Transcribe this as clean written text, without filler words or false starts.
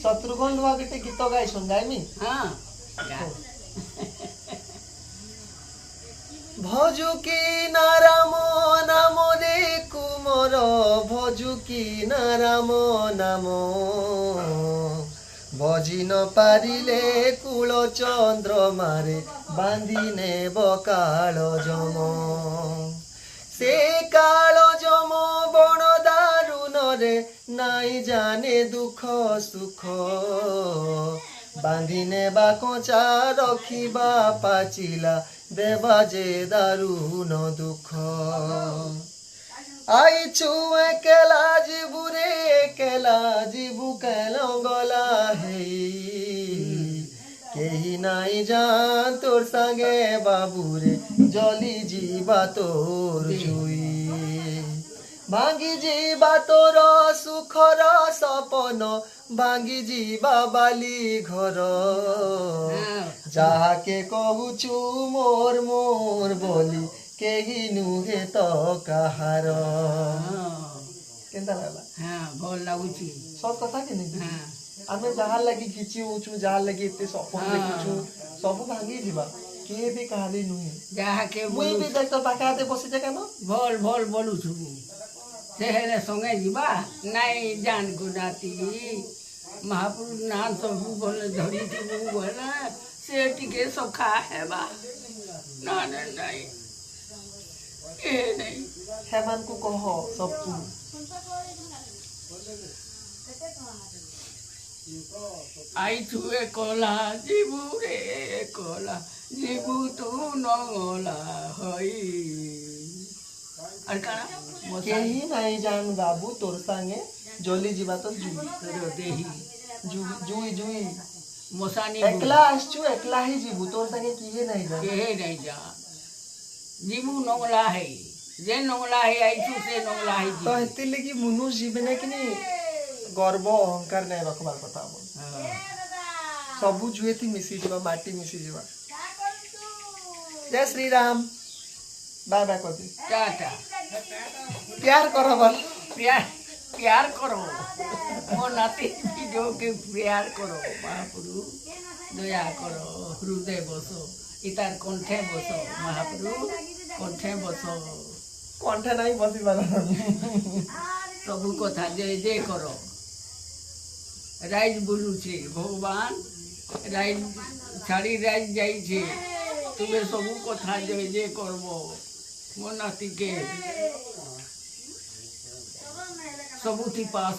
शत्रुघ्न लुआ गीत गाई सुन गाइमी। हाँ भजुकी नाराम नाम देखु मोर भजुकी नाराम नाम भजी न पारिले कूल चंद्रमारे बांधी नेब काल जम से काल जम बण दारुण रे नाई जाने दुख सुख बांधी नेबा कचा रखिबा पाचिला देवा जे दारुण दुख आईछु एकेला जीवु रे एकेला जीवु केलंगला हे केही नाई जान तोर संगे बाबू रे जली जीवा तोर जुई भांगी जीवा तोर सुखर सपन भांगी जीवा बाली घर जाके कहूछु मोर मोर बोली केही नुहे तो कहार केनता लागला। हाँ भल लगुची सब कथा के नहीं हाँ आमे जहाँ लगी खिची उचु जहाँ लगी इतने सपन देखुछु सब भांगी जीवा के भी कहानी नुहे जहाँ के मुई भी देख तो पाकाते बसी जगह न भल भल बोलू छुबू सेहेले संगे जीवा नाई जान को नाती महापुरुष ना सबू बोले धरी थी बोला से टिके सखा है बा ना नहीं ये नहीं हेमन को कहो सब तू आई छुए कोला जीबू रे कोला जीबू तू नगोला हई अरकाना केही नहीं जान बाबू तोर संगे जोली जीवा तो जुई देही जुई जुई मोसानी एकला आसचु एकला ही जीवू तोर संगे किए नहीं जान के नहीं जा जीबू नगला है जे नगला है आई छु से नगला है तो हेति लगी मनुष्य जीवने कि नहीं गर्व अहंकार नहीं रखबार कथा बोल सबु जुए थी मिसी जीवा माटी मिसी जीवा। जय श्री राम बाय बाय कर दी टाटा प्यार करो बल प्यार प्यार करो मो नाती वीडियो के प्यार करो महाप्रभु दया करो हृदय बसो इतार कंठे बसो महाप्रभु कंठे बसो कंठे नहीं बसी बाला प्रभु कथा जय जय करो राइज बोलू छे भगवान राइज छाड़ी राइज जाई छे तुम्हें सबू कथा जय जय करबो मो नाती के सबूती पास